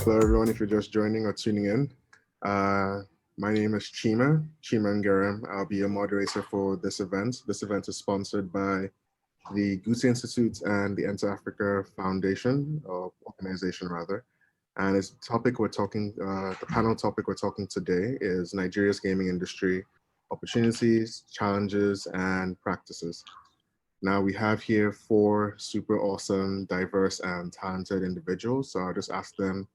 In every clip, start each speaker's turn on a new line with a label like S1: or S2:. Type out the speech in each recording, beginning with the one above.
S1: Hello, everyone, if you're just joining or tuning in. My name is Chima Ngerem. I'll be your moderator for this event. This event is sponsored by the Goethe-Institut and the Enter Africa Foundation, or organization rather. And the panel topic we're talking today is Nigeria's gaming industry, opportunities, challenges, and practices. Now we have here 4 super awesome, diverse, and talented individuals. So I'll just ask them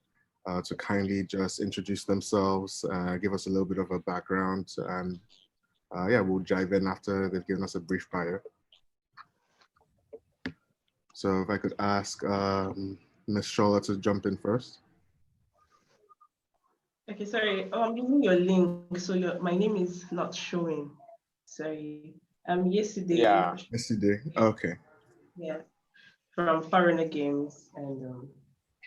S1: to kindly just introduce themselves, give us a little bit of a background, and yeah, we'll dive in after they've given us a brief bio. So if I could ask Ms. Shola to jump in first.
S2: Okay, sorry. Oh, I'm using your link, so my name is not showing. Sorry. Yeside.
S3: Yeah.
S1: Yeside. Okay.
S2: Yeah, from Forerunner Games, and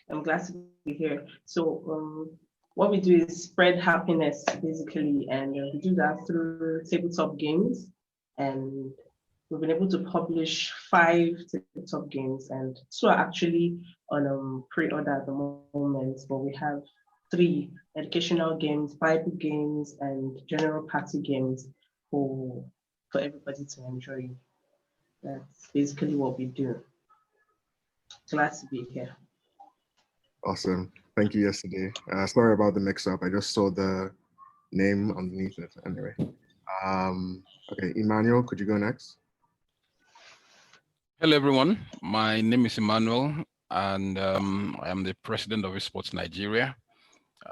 S2: I'm glad to be here. So what we do is spread happiness, basically, and we do that through tabletop games. And we've been able to publish 5 tabletop games, and 2 are actually on pre-order at the moment, but we have 3 educational games, Bible games, and general party games for everybody to enjoy. That's basically what we do. Glad to be here.
S1: Awesome. Thank you, Yesterday. Sorry about the mix-up. I just saw the name underneath it. Anyway. Okay, Emmanuel, could you go next?
S4: Hello, everyone. My name is Emmanuel, and I am the president of Esports Nigeria.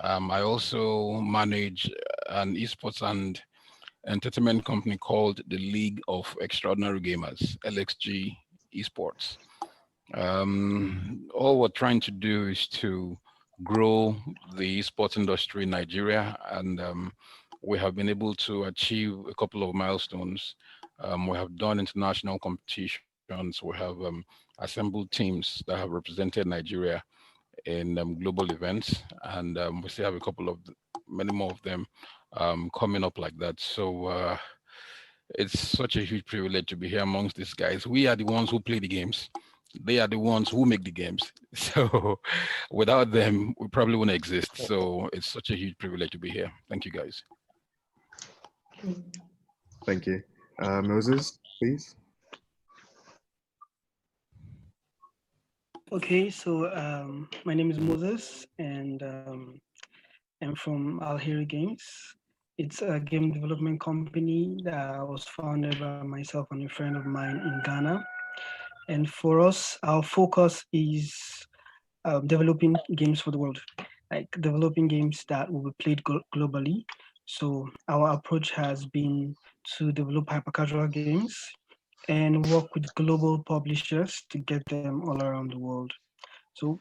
S4: I also manage an esports and entertainment company called the League of Extraordinary Gamers, LXG Esports. All we're trying to do is to grow the esports industry in Nigeria, and we have been able to achieve a couple of milestones. We have done international competitions. We have assembled teams that have represented Nigeria in global events, and we still have a couple of many more of them coming up like that. So it's such a huge privilege to be here amongst these guys. We are the ones who play the games. They are the ones who make the games. So without them, we probably wouldn't exist. So it's such a huge privilege to be here. Thank you, guys.
S1: Thank you. Moses, please.
S5: Okay, so my name is Moses, and I'm from Alheri Games. It's a game development company that was founded by myself and a friend of mine in Ghana. And for us, our focus is developing games for the world, like developing games that will be played globally. So our approach has been to develop hyper-casual games and work with global publishers to get them all around the world. So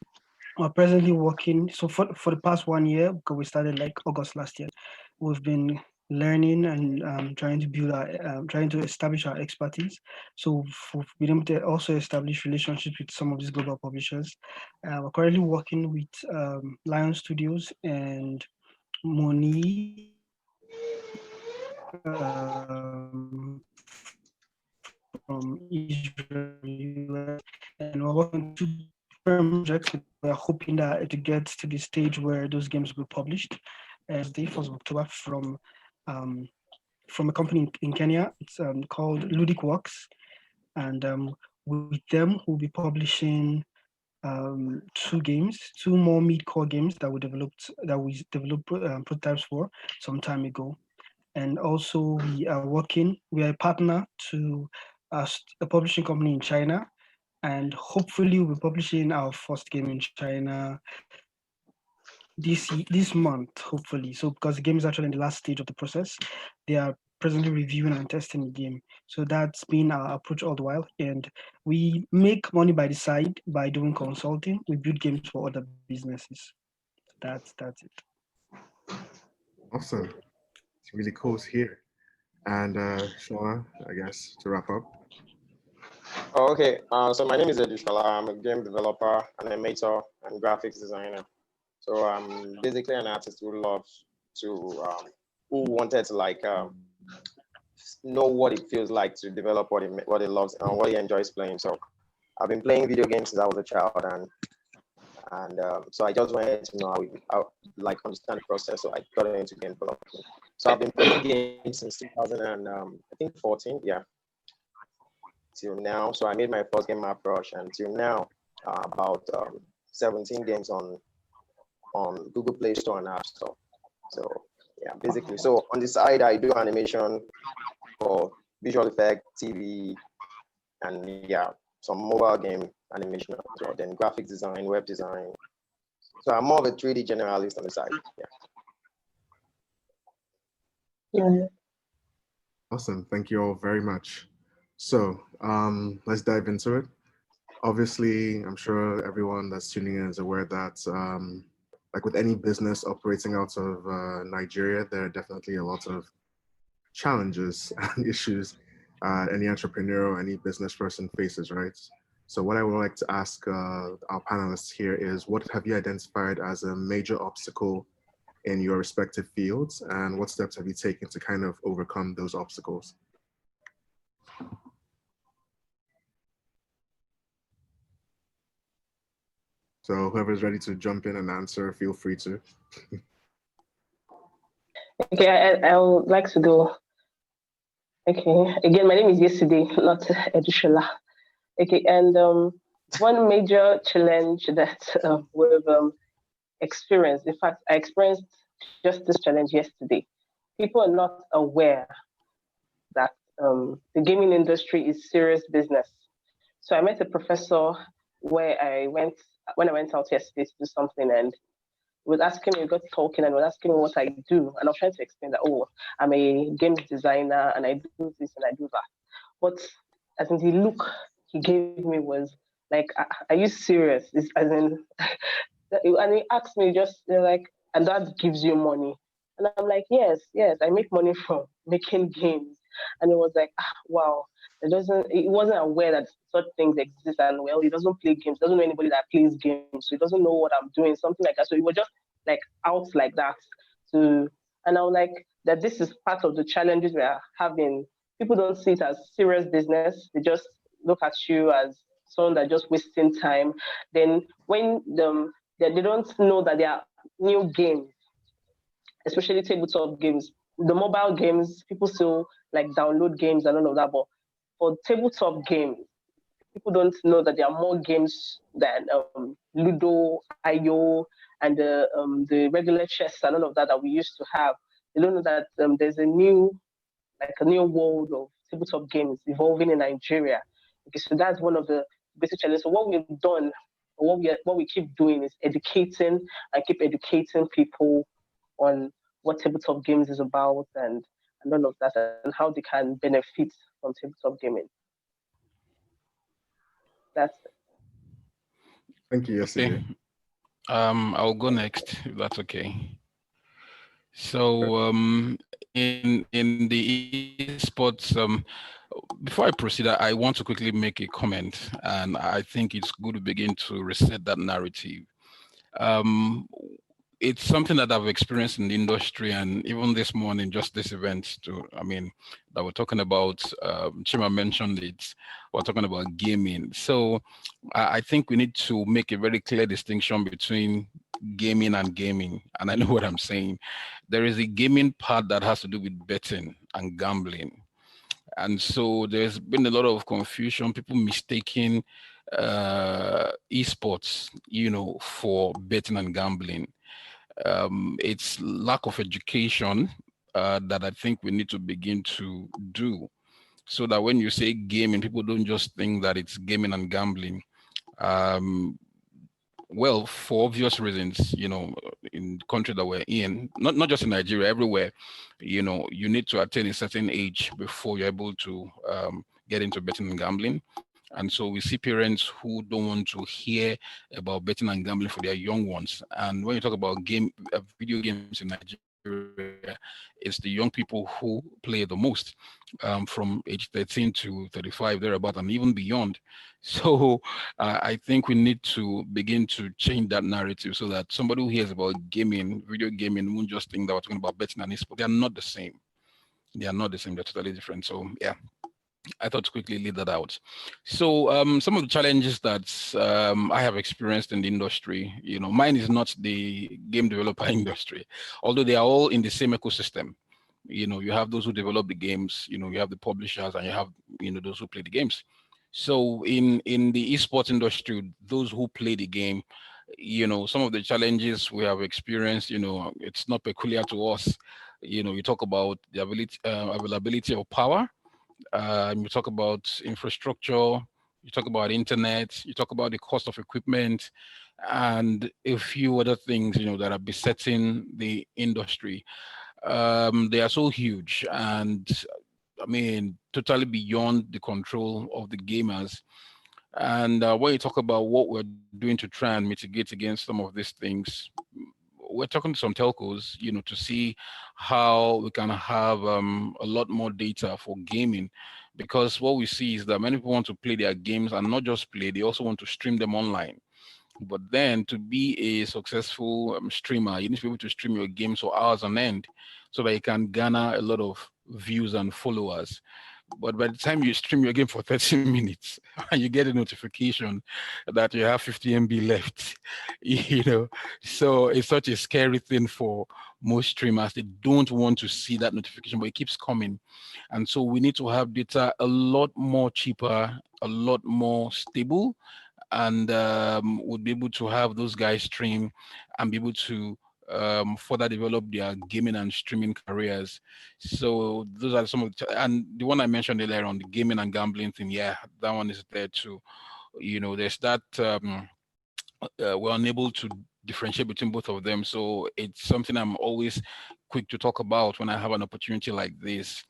S5: we're presently working, so for the past 1 year, because we started like August last year, we've been learning and trying to establish our expertise. So we've been able to also establish relationships with some of these global publishers. We're currently working with Lion Studios and Moni from Israel, US, and we're working on 2 projects. We're hoping that it gets to the stage where those games will be published. As the 1st of October from a company in Kenya. It's called Ludic Works, and with them we'll be publishing 2 more mid-core games that we developed prototypes for some time ago. And also we are a partner to a publishing company in China, and hopefully we'll be publishing our first game in China this month, hopefully. So because the game is actually in the last stage of the process, they are presently reviewing and testing the game. So that's been our approach all the while. And we make money by the side by doing consulting. We build games for other businesses. That's it.
S1: Awesome. It's really cool to hear. And Shola, I guess, to wrap up.
S3: Oh, okay. So my name is Shola. I'm a game developer, animator, and graphics designer. So I'm basically an artist who loves to, who wanted to like know what it feels like to develop what he loves and what he enjoys playing. So I've been playing video games since I was a child, and And so I just wanted to know how like understand the process. So I got into game development. So I've been playing games since 2014, yeah, till now. So I made my first game Map Rush, and till now, about 17 games on Google Play Store and App Store. So yeah, basically. So on the side, I do animation for visual effect, TV, and yeah, some mobile game animation as well. Then graphic design, web design. So I'm more of a 3D generalist on the side.
S2: Yeah.
S1: Awesome. Thank you all very much. So let's dive into it. Obviously, I'm sure everyone that's tuning in is aware that like with any business operating out of Nigeria, there are definitely a lot of challenges and issues any entrepreneur or any business person faces, right? So what I would like to ask our panelists here is, what have you identified as a major obstacle in your respective fields, and what steps have you taken to kind of overcome those obstacles? So whoever's ready to jump in and answer, feel free to.
S2: Okay, I would like to go. Okay, again, my name is Yeside, not Shola. Okay, and one major challenge that we've experienced, in fact, I experienced just this challenge yesterday. People are not aware that the gaming industry is serious business. So I met a professor when I went out yesterday to do something, and he was asking me, we got talking, and was asking me what I do. And I was trying to explain that, oh, I'm a games designer and I do this and I do that. But as in the look he gave me was like, are you serious? It's, as in, and he asked me just like, and that gives you money. And I'm like, yes, I make money from making games. And it was like, wow, he wasn't aware that such things exist. And well, he doesn't play games, doesn't know anybody that plays games. So he doesn't know what I'm doing, something like that. So he was just like out like that. And I was like, that this is part of the challenges we are having. People don't see it as serious business. They just look at you as someone that just wasting time. Then when they don't know that there are new games, especially tabletop games. The mobile games, people still like download games and all of that, but for tabletop games, people don't know that there are more games than Ludo, IO, and the regular chess and all of that we used to have. They don't know that there's a new world of tabletop games evolving in Nigeria. Okay, so that's one of the basic challenges. So what we've done, or what we keep doing is educating people on what tabletop games is about and all of that, and how they can benefit from tabletop gaming. That's it.
S1: Thank you, Yeside.
S4: Okay. I'll go next, if that's okay. So in the esports, before I proceed, I want to quickly make a comment, and I think it's good to begin to reset that narrative. It's something that I've experienced in the industry, and even this morning, just this event too, that we're talking about, Chima mentioned it, we're talking about gaming. So I think we need to make a very clear distinction between gaming and gaming. And I know what I'm saying. There is a gaming part that has to do with betting and gambling. And so there's been a lot of confusion, people mistaking esports, for betting and gambling. It's lack of education that I think we need to begin to do, so that when you say gaming, people don't just think that it's gaming and gambling. Well, for obvious reasons, in the country that we're in, not just in Nigeria, everywhere, you need to attain a certain age before you're able to get into betting and gambling. And so we see parents who don't want to hear about betting and gambling for their young ones. And when you talk about video games in Nigeria, it's the young people who play the most, from age 13 to 35, thereabout, and even beyond. So I think we need to begin to change that narrative so that somebody who hears about gaming, video gaming, won't just think that we're talking about betting and esports. They are not the same. They are not the same. They're totally different. So yeah. I thought to quickly lead that out. So some of the challenges that I have experienced in the industry, mine is not the game developer industry, although they are all in the same ecosystem. You have those who develop the games, you have the publishers, and you have, those who play the games. So in the esports industry, those who play the game, some of the challenges we have experienced, it's not peculiar to us. You talk about the availability of power, you talk about infrastructure, you talk about internet, you talk about the cost of equipment, and a few other things, that are besetting the industry. They are so huge and, I mean, totally beyond the control of the gamers. And when you talk about what we're doing to try and mitigate against some of these things, we're talking to some telcos, to see how we can have a lot more data for gaming, because what we see is that many people want to play their games and not just play, they also want to stream them online. But then to be a successful streamer, you need to be able to stream your games for hours on end so that you can garner a lot of views and followers. But by the time you stream your game for 30 minutes and you get a notification that you have 50 MB left, so it's such a scary thing for most streamers. They don't want to see that notification, but it keeps coming. And so we need to have data a lot more cheaper, a lot more stable, and would be able to have those guys stream and be able to further develop their gaming and streaming careers. So those are some of and the one I mentioned earlier on, the gaming and gambling thing. Yeah, that one is there too. There's that we're unable to differentiate between both of them. So it's something I'm always quick to talk about when I have an opportunity like this.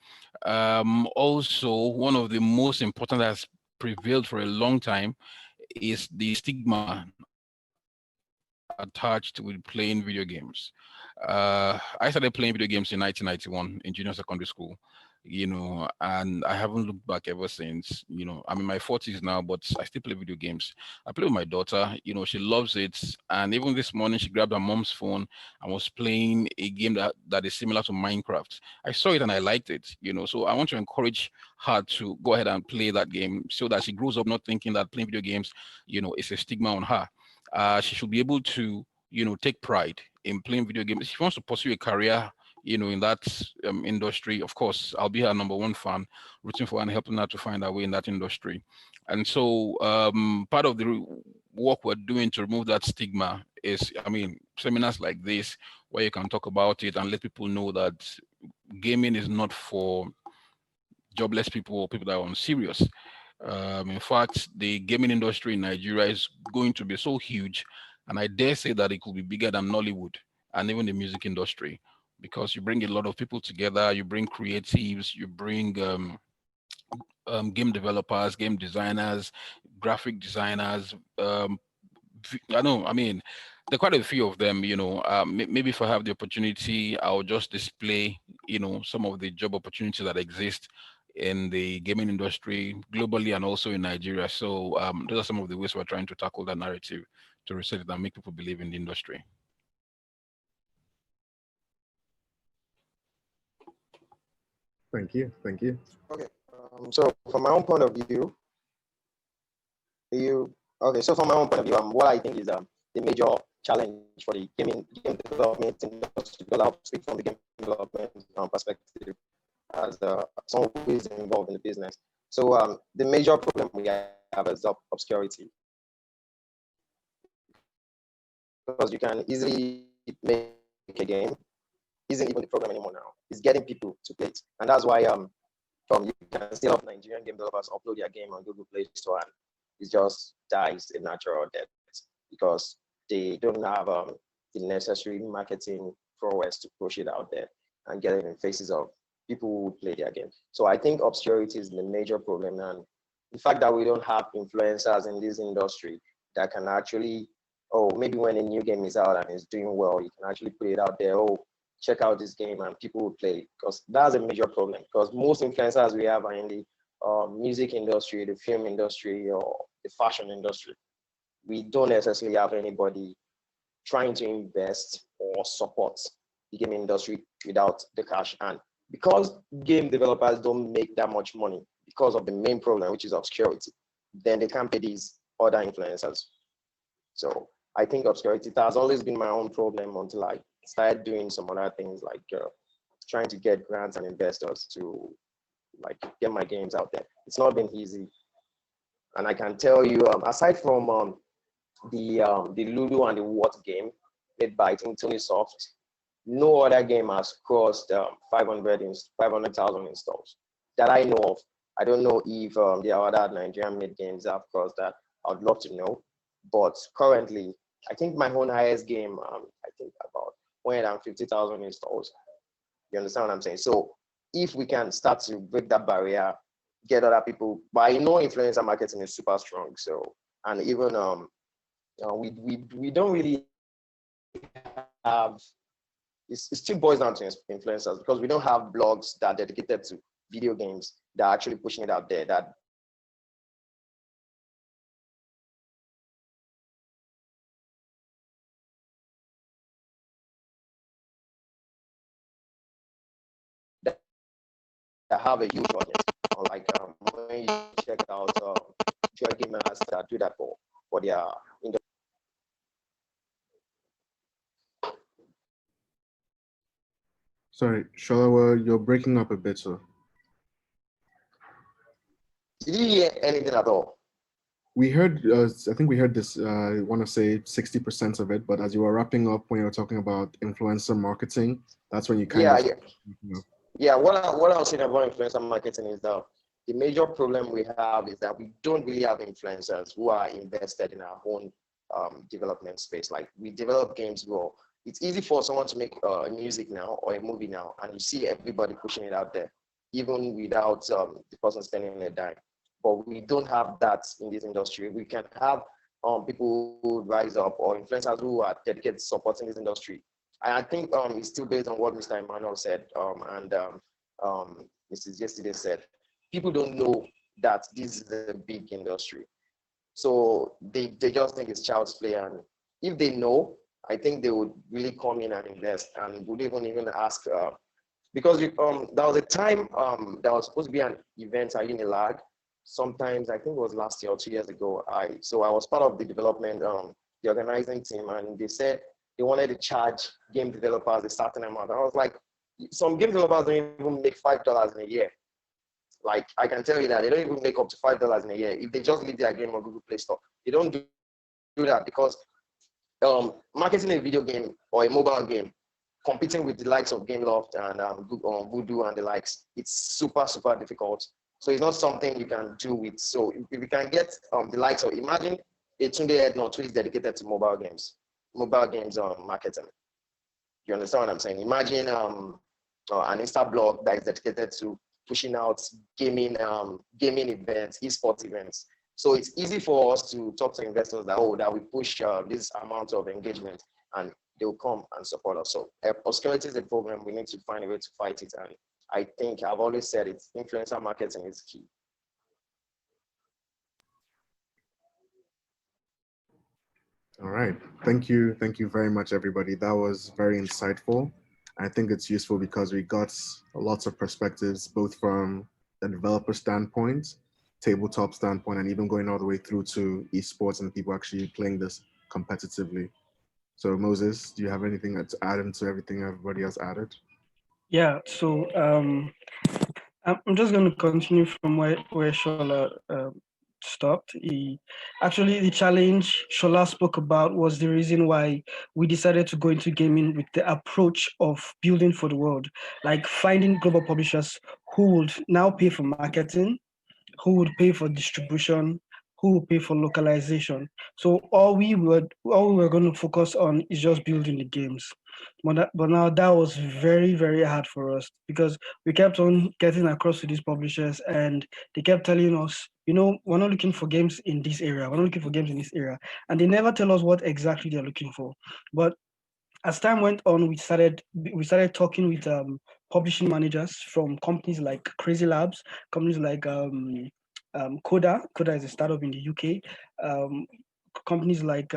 S4: Also, one of the most important that has prevailed for a long time is the stigma attached with playing video games. I started playing video games in 1991 in junior secondary school, and I haven't looked back ever since. I'm in my 40s now, but I still play video games. I play with my daughter, she loves it. And even this morning, she grabbed her mom's phone and was playing a game that is similar to Minecraft. I saw it and I liked it, so I want to encourage her to go ahead and play that game so that she grows up not thinking that playing video games, is a stigma on her. She should be able to, take pride in playing video games. If she wants to pursue a career, in that industry, of course, I'll be her number one fan, rooting for her and helping her to find her way in that industry. And so part of the work we're doing to remove that stigma is, seminars like this, where you can talk about it and let people know that gaming is not for jobless people or people that are unserious. In fact, the gaming industry in Nigeria is going to be so huge, and I dare say that it could be bigger than Nollywood and even the music industry, because you bring a lot of people together, you bring creatives, you bring game developers, game designers, graphic designers. There are quite a few of them, maybe if I have the opportunity, I'll just display, some of the job opportunities that exist in the gaming industry globally and also in Nigeria. So those are some of the ways we're trying to tackle that narrative to reset it and make people believe in the industry.
S1: Thank you. Thank you.
S3: Okay. So from my own point of view, what I think is the major challenge for the game development industry, because I'll speak from the game development perspective as someone who is involved in the business. So the major problem we have is obscurity, because you can easily make a game, isn't even the problem anymore now. It's getting people to play it, and that's why you can still have Nigerian game developers upload their game on Google Play Store, and it just dies a natural death because they don't have the necessary marketing prowess to push it out there and get it in faces of people who play their game. So I think obscurity is the major problem, and the fact that we don't have influencers in this industry that can actually, maybe when a new game is out and it's doing well, you can actually put it out there, check out this game, and people will play it, because that's a major problem, because most influencers we have are in the music industry, the film industry, or the fashion industry. We don't necessarily have anybody trying to invest or support the game industry without the cash. And because game developers don't make that much money, because of the main problem, which is obscurity. Then they can't pay these other influencers. So I think obscurity has always been my own problem until I started doing some other things like trying to get grants and investors to like get my games out there. It's not been easy. And I can tell you, aside from the Ludo and the What game made by Tony Soft, no other game has crossed 500,000 installs that I know of. I don't know if there are other Nigerian made games that have crossed that. I'd love to know. But currently, I think my own highest game, I think about 150,000 installs. You understand what I'm saying? So if we can start to break that barrier, get other people, but I know influencer marketing is super strong. So, and even we don't really have, it still boils down to influencers because we don't have blogs that are dedicated to video games that are actually pushing it out there, that have a huge audience. Like when you check out joy gamers that do that for their industry.
S1: Sorry, Shola, you're breaking up a bit, so.
S3: Did you hear anything at all?
S1: We heard, I think we heard this, I want to say 60% of it, but as you were wrapping up when you were talking about influencer marketing, that's when you kind of.
S3: Yeah, what I was saying about influencer marketing is that the major problem we have is that we don't really have influencers who are invested in our own development space. Like we develop games well. It's easy for someone to make music now or a movie now, and you see everybody pushing it out there, even without the person spending a dime. But we don't have that in this industry. We can have people who rise up or influencers who are dedicated to supporting this industry. And I think it's still based on what Mr. Emmanuel said and Mrs. Yesterday said. People don't know that this is a big industry. So they just think it's child's play. And if they know, I think they would really come in and invest and would even ask, because there was a time there was supposed to be an event at Unilag. Sometimes I think it was last year or 2 years ago. I was part of the development, the organizing team, and they said they wanted to charge game developers a certain amount. I was like, some game developers don't even make $5 in a year. Like I can tell you that they don't even make up to $5 in a year if they just leave their game on Google Play Store. They don't do that because marketing a video game or a mobile game, competing with the likes of Gameloft and Voodoo and the likes, it's super difficult. So it's not something you can do with. So if you can get the likes of, imagine a Tunde Ednot who is dedicated to mobile games marketing. You understand what I'm saying? Imagine an Insta blog that is dedicated to pushing out gaming events, esports events. So it's easy for us to talk to investors that we push this amount of engagement and they'll come and support us. So obscurity is a problem. We need to find a way to fight it. And I think I've always said it, influencer marketing is key.
S1: All right. Thank you. Thank you very much, everybody. That was very insightful. I think it's useful because we got lots of perspectives, both from the developer standpoint, tabletop standpoint, and even going all the way through to esports and people actually playing this competitively. So Moses, do you have anything to add into everything everybody else added?
S5: Yeah, so I'm just going to continue from where Shola stopped. Actually, the challenge Shola spoke about was the reason why we decided to go into gaming with the approach of building for the world, like finding global publishers who would now pay for marketing, who would pay for distribution, who would pay for localization. So all we were going to focus on is just building the games. But now that was very hard for us because we kept on getting across to these publishers and they kept telling us, we're not looking for games in this area. We're not looking for games in this area. And they never tell us what exactly they're looking for. But as time went on, we started talking with publishing managers from companies like Crazy Labs, companies like Coda. Coda is a startup in the UK. Companies like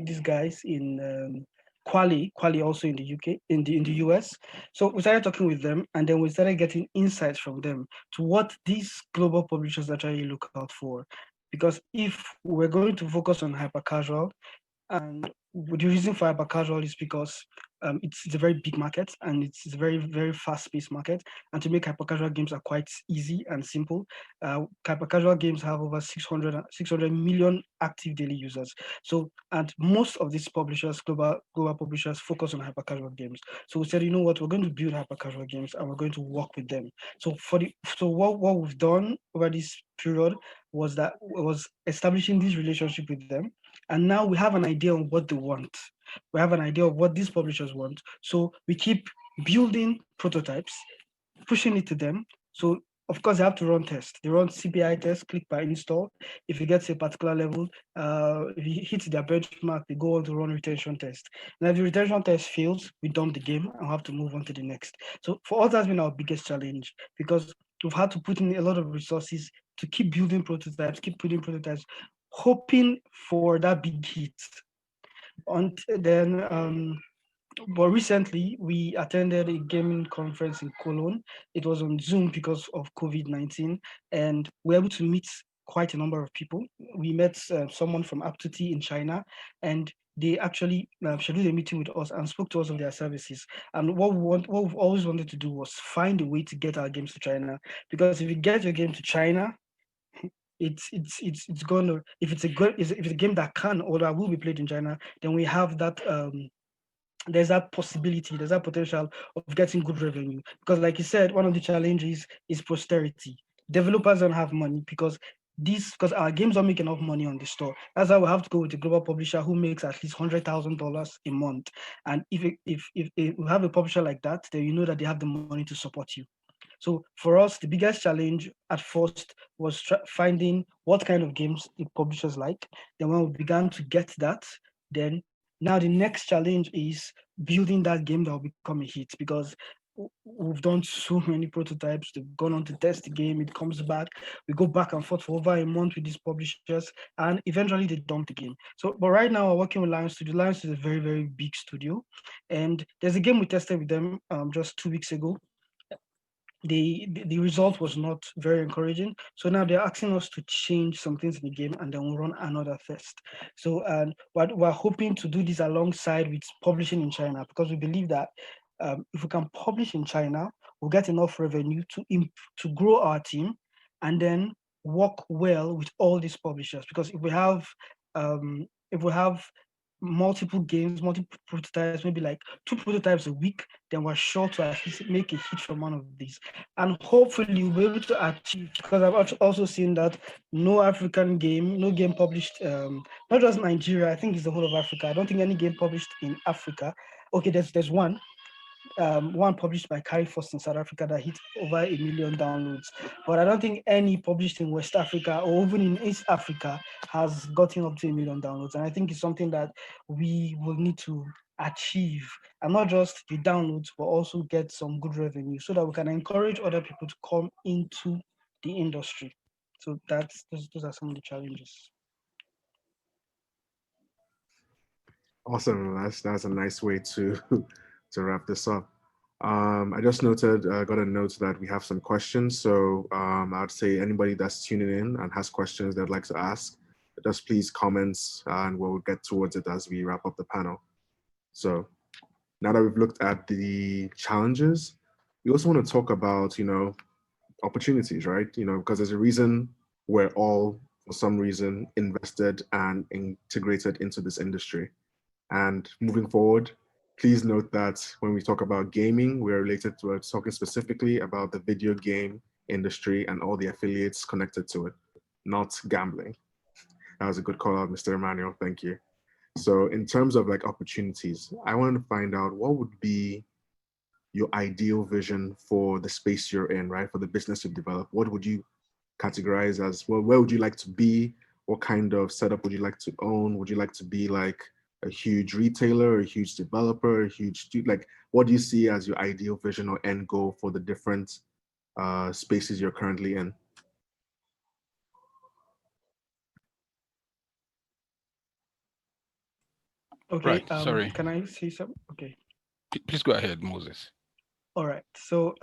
S5: these guys in Quali also in the UK, in the US. So we started talking with them, and then we started getting insights from them to what these global publishers actually look out for. Because if we're going to focus on hyper casual, and the reason for hyper casual is because it's a very big market and it's a very, very fast-paced market. And to make hyper casual games are quite easy and simple. Hyper casual games have over 600 million active daily users. So, and most of these publishers, global publishers, focus on hyper casual games. So we said, you know what, we're going to build hyper casual games and we're going to work with them. So what we've done over this period was establishing this relationship with them, and now we have an idea of what they want. We have an idea of what these publishers want. So we keep building prototypes, pushing it to them. So of course they have to run tests. They run CPI tests, click by install. If it gets to a particular level, if it hits their benchmark, they go on to run retention test. Now if the retention test fails, we dump the game and have to move on to the next. So for us, that's been our biggest challenge, because we've had to put in a lot of resources to keep building prototypes, keep putting prototypes, hoping for that big hit. And then, but recently we attended a gaming conference in Cologne. It was on Zoom because of COVID-19, and we were able to meet quite a number of people. We met someone from Aptuti in China, and they actually scheduled a meeting with us and spoke to us of their services. And what we've always wanted to do was find a way to get our games to China, because if you get your game to China, it's going to, if it's a game that can or that will be played in China, then we have that there's that possibility, there's that potential of getting good revenue. Because like you said, one of the challenges is posterity. Developers don't have money because our games don't make enough money on the store. That's why we have to go with a global publisher who makes at least $100,000 a month. And if we have a publisher like that, then you know that they have the money to support you. So for us, the biggest challenge at first was finding what kind of games the publishers like. Then when we began to get that, then now the next challenge is building that game that will become a hit, because we've done so many prototypes. They've gone on to test the game. It comes back. We go back and forth for over a month with these publishers, and eventually they dump the game. So, but right now we're working with Lion Studio. Lion Studio is a very, very big studio, and there's a game we tested with them just 2 weeks ago. The result was not very encouraging. So now they're asking us to change some things in the game, and then we'll run another test. So and we're hoping to do this alongside with publishing in China, because we believe that if we can publish in China, we'll get enough revenue to grow our team, and then work well with all these publishers. Because if we have multiple games, multiple prototypes, maybe like 2 prototypes a week, then we're sure to at least make a hit from one of these. And hopefully we'll be able to achieve, because I've also seen that no game published, not just Nigeria, I think it's the whole of Africa. I don't think any game published in Africa. Okay, there's one published by Carry Force in South Africa that hit over 1 million downloads. But I don't think any published in West Africa or even in East Africa has gotten up to 1 million downloads. And I think it's something that we will need to achieve, and not just the downloads, but also get some good revenue, so that we can encourage other people to come into the industry. So those are some of the challenges.
S1: Awesome. That's a nice way to to wrap this up. I just got a note that we have some questions. So I'd say anybody that's tuning in and has questions they'd like to ask, just please comments and we'll get towards it as we wrap up the panel. So now that we've looked at the challenges, we also want to talk about, opportunities, right? Because there's a reason we're all, for some reason, invested and integrated into this industry. And moving forward, please note that when we talk about gaming, we're talking specifically about the video game industry and all the affiliates connected to it, not gambling. That was a good call out, Mr. Emmanuel, thank you. So in terms of like opportunities, I wanted to find out what would be your ideal vision for the space you're in, right? For the business you develop. What would you categorize as, well, where would you like to be? What kind of setup would you like to own? Would you like to be like a huge retailer, a huge developer, like what do you see as your ideal vision or end goal for the different spaces you're currently in?
S5: Okay.
S4: Right. Sorry.
S5: Can I say something? Okay.
S4: Please go ahead, Moses.
S5: All right. So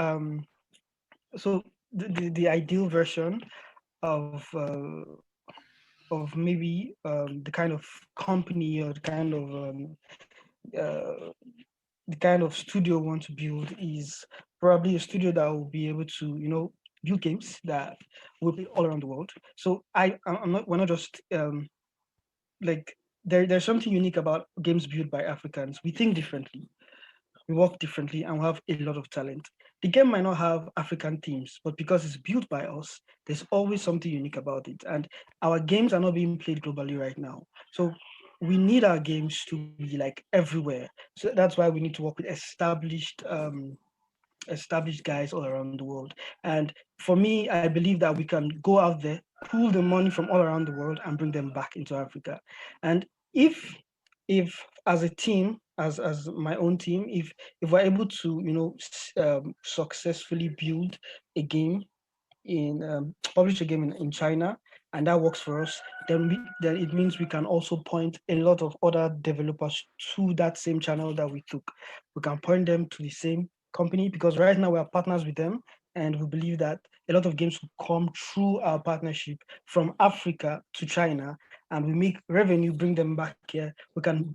S5: the ideal version of maybe the kind of company or uh, the kind of studio we want to build is probably a studio that will be able to, build games that will be all around the world. So I'm not, we're not just like there's something unique about games built by Africans. We think differently, we work differently, and we have a lot of talent. The game might not have African themes, but because it's built by us, there's always something unique about it. And our games are not being played globally right now. So we need our games to be like everywhere. So that's why we need to work with established guys all around the world. And for me, I believe that we can go out there, pull the money from all around the world, and bring them back into Africa. And if if as a team, as my own team, if we're able to successfully build a game in publish a game in China, and that works for us, then it means we can also point a lot of other developers to that same channel that we took. We can point them to the same company because right now we are partners with them, and we believe that a lot of games will come through our partnership from Africa to China, and we make revenue, bring them back here. We can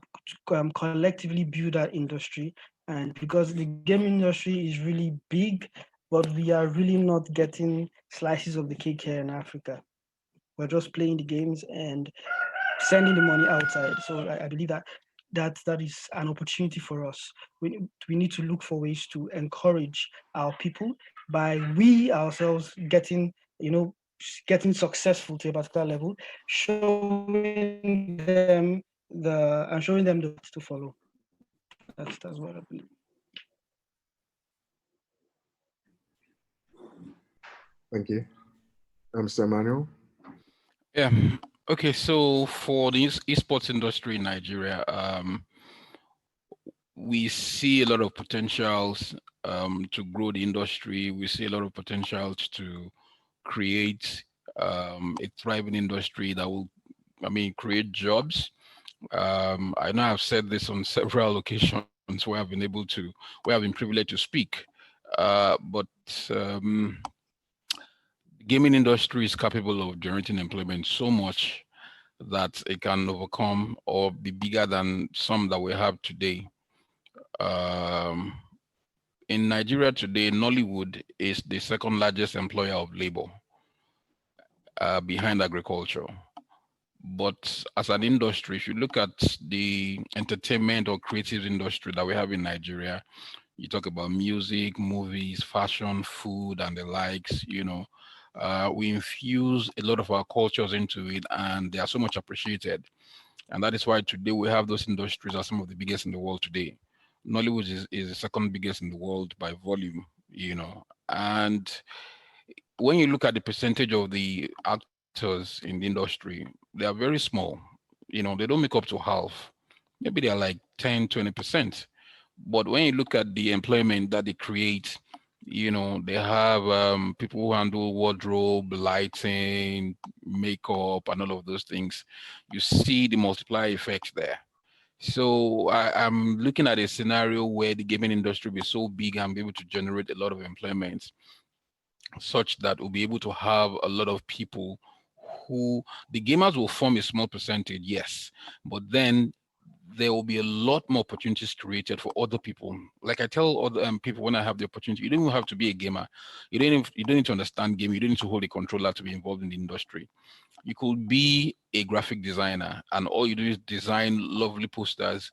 S5: collectively build that industry, and because the game industry is really big, but we are really not getting slices of the cake here in Africa. We're just playing the games and sending the money outside. So I believe that is an opportunity for us. We need to look for ways to encourage our people by we ourselves getting successful to a particular level, showing them the path to follow. That's what I believe.
S1: Thank you. Mr. Emmanuel?
S4: Yeah. Okay. So for the esports industry in Nigeria, we see a lot of potentials to grow the industry. We see a lot of potentials to create a thriving industry that will, create jobs. I know I've said this on several occasions where I've been privileged to speak. But gaming industry is capable of generating employment so much that it can overcome or be bigger than some that we have today. In Nigeria today, Nollywood is the second largest employer of labor behind agriculture. But as an industry, if you look at the entertainment or creative industry that we have in Nigeria, you talk about music, movies, fashion, food, and the likes, we infuse a lot of our cultures into it, and they are so much appreciated. And that is why today we have those industries as some of the biggest in the world today. Nollywood is the second biggest in the world by volume, And when you look at the percentage of the actors in the industry, they are very small. They don't make up to half. Maybe they're like 10, 20%. But when you look at the employment that they create, they have people who handle wardrobe, lighting, makeup, and all of those things. You see the multiplier effect there. So I'm looking at a scenario where the gaming industry will be so big and be able to generate a lot of employment such that we'll be able to have a lot of people who the gamers will form a small percentage, yes, but then there will be a lot more opportunities created for other people. Like I tell other people when I have the opportunity, you don't even have to be a gamer. You don't need to understand game. You don't need to hold a controller to be involved in the industry. You could be a graphic designer and all you do is design lovely posters,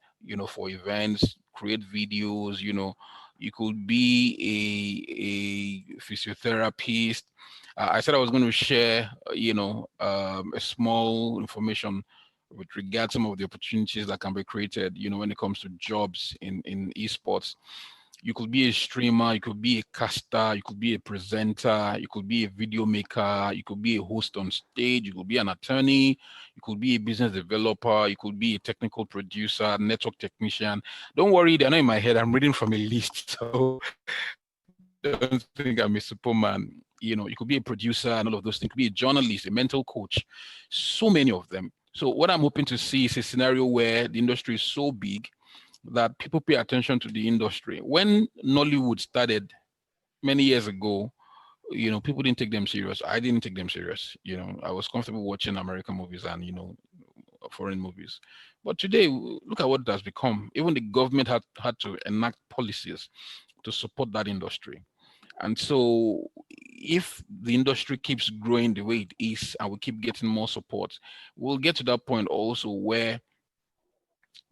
S4: for events, create videos, you could be a physiotherapist. I said I was going to share, a small information with regard to some of the opportunities that can be created, when it comes to jobs in esports. You could be a streamer, you could be a caster, you could be a presenter, you could be a video maker, you could be a host on stage, you could be an attorney, you could be a business developer, you could be a technical producer, network technician. Don't worry, they're not in my head. I'm reading from a list, so don't think I'm a superman. You could be a producer and all of those things. You could be a journalist, a mental coach, so many of them. So what I'm hoping to see is a scenario where the industry is so big that people pay attention to the industry. When Nollywood started many years ago, people didn't take them serious. I didn't take them serious. I was comfortable watching American movies and, foreign movies. But today, look at what it has become. Even the government had to enact policies to support that industry. And so if the industry keeps growing the way it is and we keep getting more support, we'll get to that point also where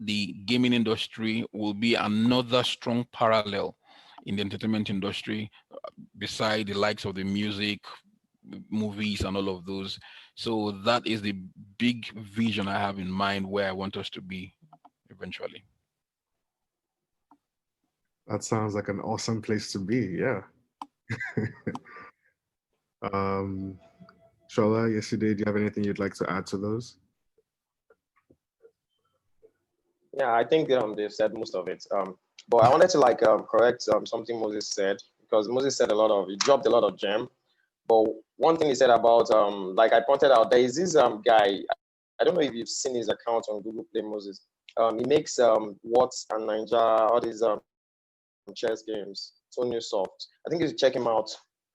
S4: the gaming industry will be another strong parallel in the entertainment industry beside the likes of the music, movies, and all of those. So that is the big vision I have in mind where I want us to be eventually.
S1: That sounds like an awesome place to be. Yeah. Shola, Yeside, do you have anything you'd like to add to those?
S3: Yeah, I think they've said most of it. But I wanted to correct something Moses said, because Moses said he dropped a lot of gem. But one thing he said about like I pointed out, there is this guy. I don't know if you've seen his account on Google Play, Moses. He makes What's and Ninja, all these chess games, Tony Soft. I think you should check him out.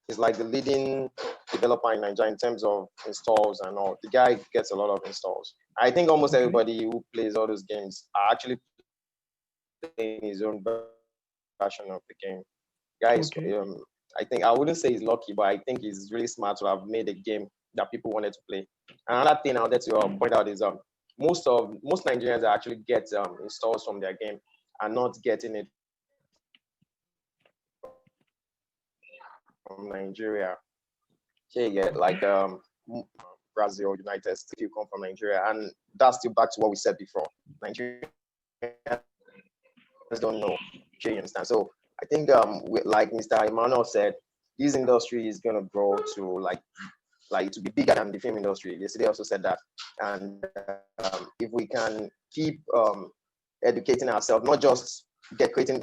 S3: He's like the leading developer in Nigeria in terms of installs and all. The guy gets a lot of installs. I think almost everybody who plays all those games are actually playing his own version of the game. Guys, I think I wouldn't say he's lucky, but I think he's really smart to have made a game that people wanted to play. Another thing I wanted to point out is most Nigerians actually get installs from their game and not getting it from Nigeria. Okay, yeah, like Brazil, United States, if you come from Nigeria, and that's still back to what we said before. Nigeria don't know. Okay, you understand? So I think like Mr. Emmanuel said, this industry is gonna grow to like to be bigger than the film industry. Yesterday also said that, and if we can keep educating ourselves, not just creating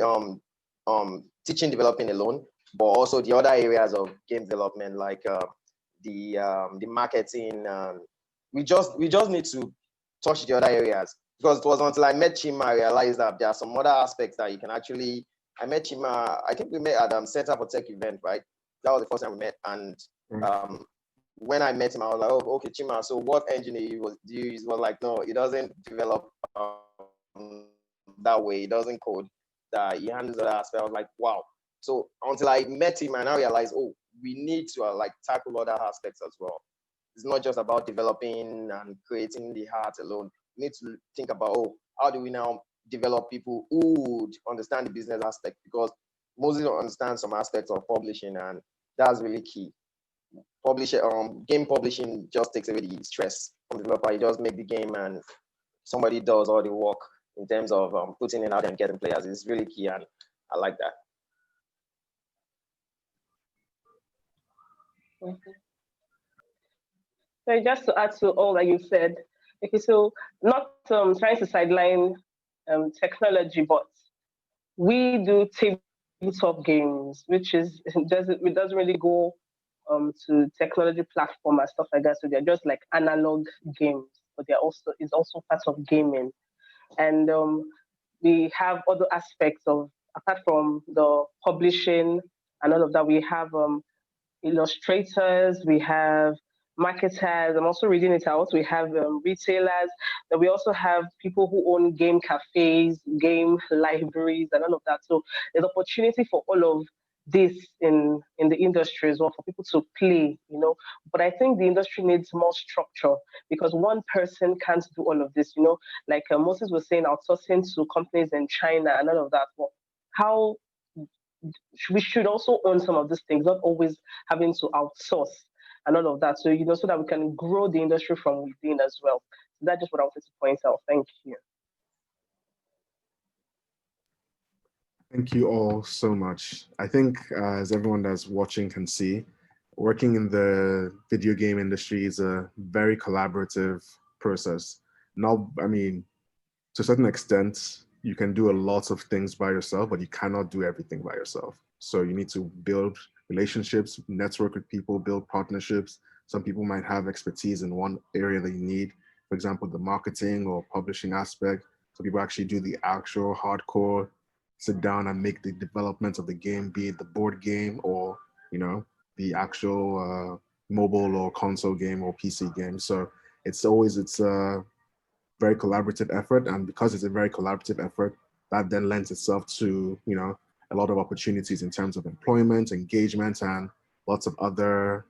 S3: teaching developing alone, but also the other areas of game development, like the marketing. We just need to touch the other areas, because it was until I met Chima I realized that there are some other aspects that you can actually. I met Chima. I think we met at Center for Tech event, right? That was the first time we met, and when I met him, I was like, "Oh, okay, Chima. So what engine do you use?" He was like, "No, he doesn't develop that way. He doesn't code. That he handles that aspect." I was like, "Wow." So until I met him and I realized, oh, we need to tackle other aspects as well. It's not just about developing and creating the art alone. We need to think about, oh, how do we now develop people who would understand the business aspect? Because Moses understands some aspects of publishing, and that's really key. Game publishing just takes away the stress from the developer. You just make the game and somebody does all the work in terms of putting it out and getting players. It's really key, and I like that.
S2: So just to add to all that you said, okay, so not trying to sideline technology, but we do tabletop games, which is it doesn't really go to technology platform and stuff like that. So they're just like analog games, but it's also part of gaming. And we have other aspects of, apart from the publishing and all of that, we have illustrators, we have marketers. I'm also reading it out. We have retailers. Then we also have people who own game cafes, game libraries, and all of that. So there's opportunity for all of this in the industry as well, for people to play, But I think the industry needs more structure, because one person can't do all of this, Like Moses was saying, outsourcing to companies in China and all of that. Well, how we should also own some of these things, not always having to outsource and all of that. So, so that we can grow the industry from within as well. So that's just what I wanted to point out. Thank you.
S1: Thank you all so much. I think as everyone that's watching can see, working in the video game industry is a very collaborative process. Now, I mean, to a certain extent, you can do a lot of things by yourself, but you cannot do everything by yourself. So you need to build relationships, network with people, build partnerships. Some people might have expertise in one area that you need. for example, the marketing or publishing aspect. So people actually do the actual hardcore sit down and make the development of the game, be it the board game or, you know, the actual mobile or console game or PC game. So it's a very collaborative effort. And because it's a very collaborative effort, that then lends itself to, you know, a lot of opportunities in terms of employment, engagement, and lots of other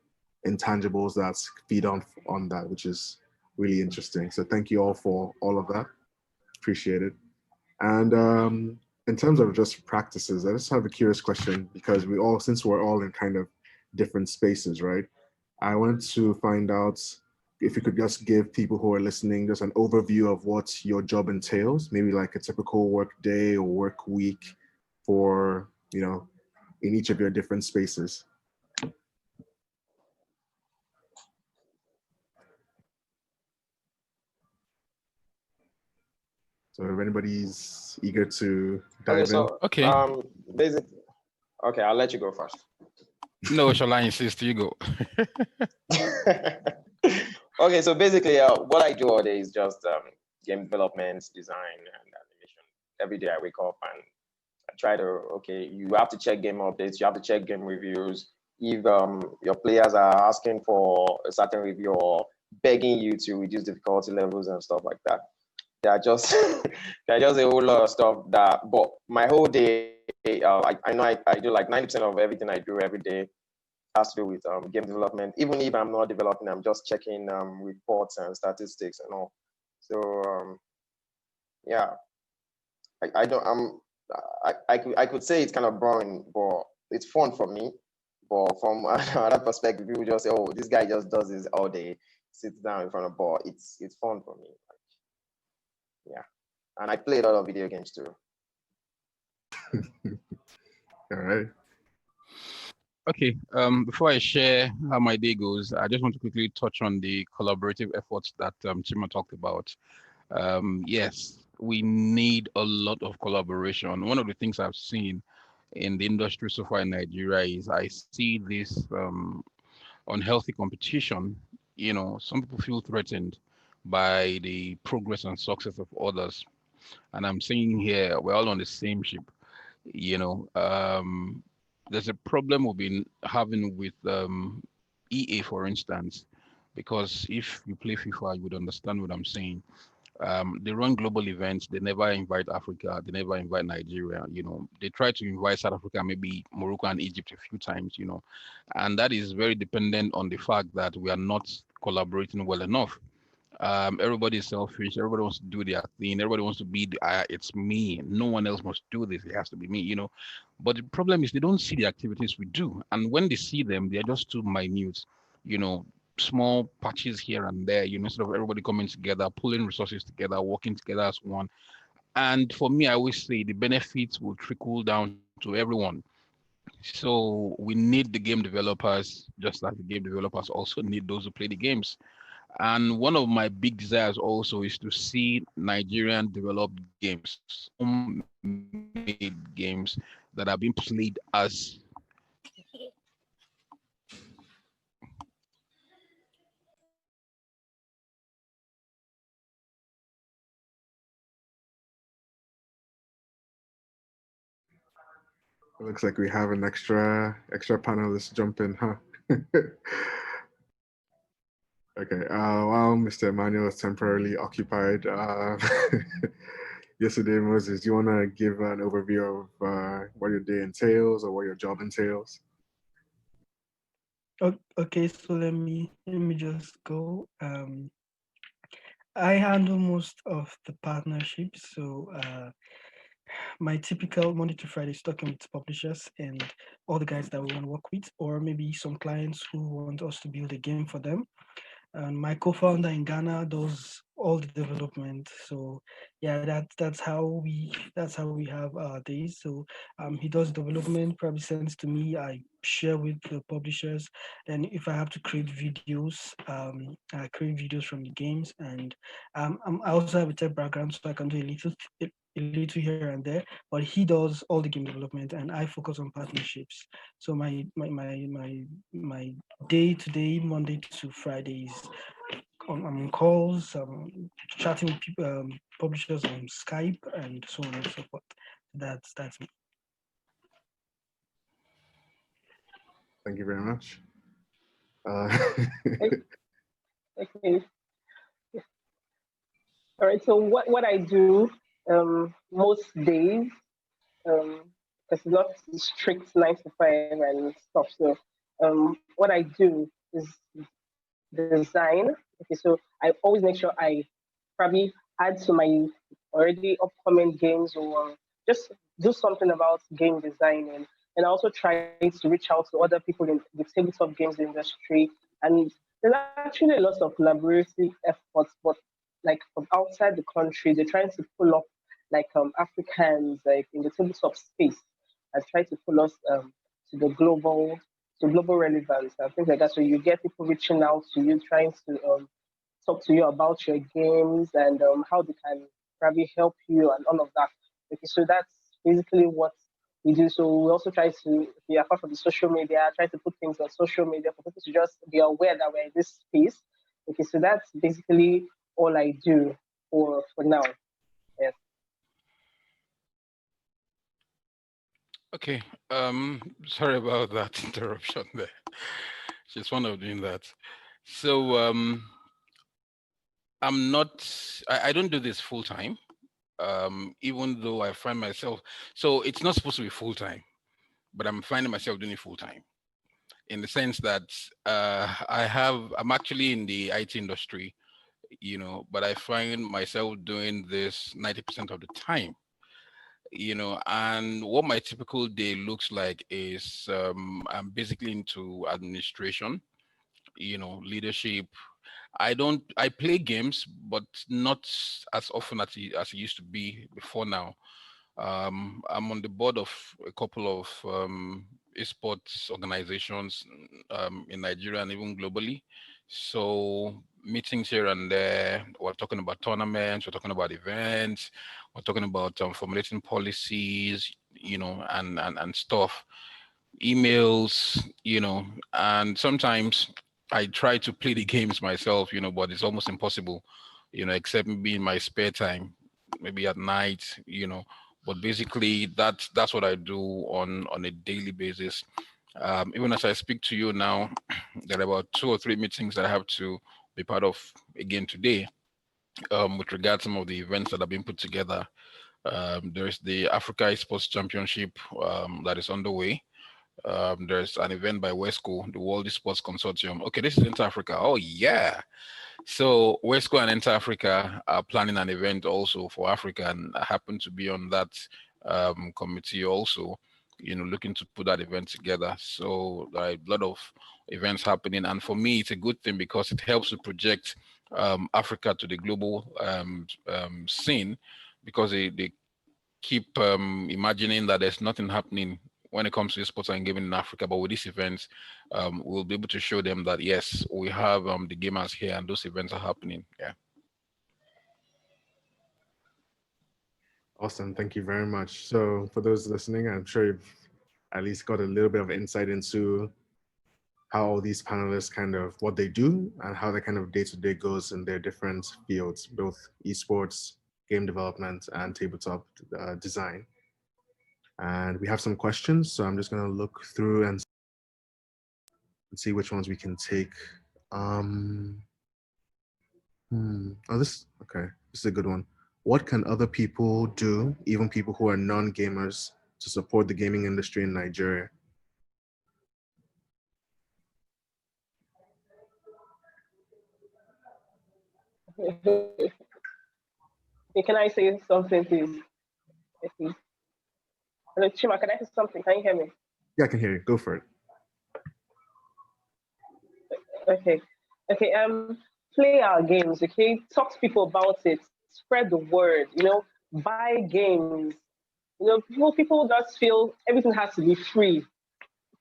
S1: intangibles that feed on that, which is really interesting. So thank you all for all of that. Appreciate it. And in terms of just practices, I just have a curious question because since we're all in kind of different spaces, right? I wanted to find out if you could just give people who are listening just an overview of what your job entails, maybe like a typical work day or work week for, you know, in each of your different spaces. So if anybody's eager to dive
S3: Okay, so basically, okay, I'll let you go first.
S4: No, Shola insist you go.
S3: Okay, so basically, what I do all day is just game development, design, and animation. Every day I wake up and I try to, okay, you have to check game updates, you have to check game reviews. If your players are asking for a certain review or begging you to reduce difficulty levels and stuff like that, they are just they're just a whole lot of stuff that. But my whole day, I know I do like 90% of everything I do every day has to do with game development. Even if I'm not developing, I'm just checking reports and statistics and all. So yeah, I don't I could say it's kind of boring, but it's fun for me. But from another perspective, people just say, "Oh, this guy just does this all day, sits down in front of a board." It's fun for me. Yeah, and I play a lot of video games too.
S1: All right.
S4: Okay, before I share how my day goes, I just want to quickly touch on the collaborative efforts that Chima talked about. Yes, we need a lot of collaboration. One of the things I've seen in the industry so far in Nigeria is I see this unhealthy competition. You know, some people feel threatened by the progress and success of others. And I'm saying here, we're all on the same ship. You know, there's a problem we've been having with EA, for instance, because if you play FIFA, you would understand what I'm saying. They run global events. They never invite Africa. They never invite Nigeria. You know, they try to invite South Africa, maybe Morocco and Egypt a few times. You know, and that is very dependent on the fact that we are not collaborating well enough. Everybody is selfish. Everybody wants to do their thing. Everybody wants to be it's me. No one else must do this. It has to be me, you know. But the problem is they don't see the activities we do. And when they see them, they're just too minute, you know, small patches here and there, you know, instead of everybody coming together, pulling resources together, working together as one. And for me, I always say the benefits will trickle down to everyone. So we need the game developers, just like the game developers also need those who play the games. And one of my big desires also is to see Nigerian developed games, homemade games that are being played as
S1: It looks like we have an extra panelist jump in, huh? Okay. While Mr. Emmanuel is temporarily occupied, yesterday, Moses, do you want to give an overview of what your day entails or what your job entails?
S5: Okay, so let me just go. I handle most of the partnerships. So my typical Monday to Friday is talking with publishers and all the guys that we want to work with, or maybe some clients who want us to build a game for them. And my co-founder in Ghana does all the development. So yeah, that's how we have our days. So he does development, probably sends to me. I share with the publishers. Then if I have to create videos, I create videos from the games. And I also have a tech background, so I can do a little here and there. But he does all the game development, and I focus on partnerships. So my day to day, Monday to Friday, is on calls, chatting with people, publishers on Skype, and so on and so forth. That's me.
S1: Thank you very much.
S2: Okay. All right. So what I do most days, because it's not strict 9 to 5 and stuff. So what I do is design. Okay. So I always make sure I probably add to my already upcoming games or just do something about game designing. And I also try to reach out to other people in the tabletop games industry. And there's actually a lot of collaborative efforts, but like from outside the country, they're trying to pull up like Africans like in the tabletop space and try to pull us to the global relevance and things like that. So you get people reaching out to you, trying to talk to you about your games and how they can probably help you and all of that. Okay, so that's basically what we do. So we also try to be apart from the social media, try to put things on social media for people to just be aware that we're in this space. Okay, so that's basically all I do for now. Yes.
S4: Okay. Sorry about that interruption there. Just one of doing that. So I don't do this full time. Even though I find myself, so it's not supposed to be full time, but I'm finding myself doing it full time in the sense that I'm actually in the IT industry, but I find myself doing this 90% of the time, and what my typical day looks like is I'm basically into administration, leadership. I play games, but not as often as it used to be before now. I'm on the board of a couple of esports organizations in Nigeria and even globally. So meetings here and there. We're talking about tournaments. We're talking about events. We're talking about formulating policies, and stuff. Emails, and sometimes I try to play the games myself, but it's almost impossible, except maybe in my spare time, maybe at night, but basically that's what I do on a daily basis. Even as I speak to you now, there are about 2 or 3 meetings that I have to be part of again today, with regard to some of the events that have been put together. There's the Africa Esports Championship that is underway. There's an event by WESCO, the World Esports Consortium. Okay, this is Inter Africa. Oh yeah. So WESCO and Inter Africa are planning an event also for Africa, and I happen to be on that committee also, looking to put that event together. So there are a lot of events happening, and for me, it's a good thing because it helps to project Africa to the global scene, because they keep imagining that there's nothing happening when it comes to sports and gaming in Africa. But with these events, we'll be able to show them that, yes, we have the gamers here and those events are happening. Yeah.
S1: Awesome. Thank you very much. So for those listening, I'm sure you've at least got a little bit of insight into how all these panelists kind of what they do and how their kind of day-to-day goes in their different fields, both esports, game development, and tabletop design. And we have some questions, so I'm just going to look through and see which ones we can take. Oh, okay, this is a good one. What can other people do, even people who are non-gamers, to support the gaming industry in Nigeria?
S2: Can I say something, please? Okay. Hello, Chima, can I say something? Can you hear me?
S1: Yeah, I can hear you. Go for it.
S2: Okay. Okay. Play our games. Okay. Talk to people about it. Spread the word. Buy games. People just feel everything has to be free.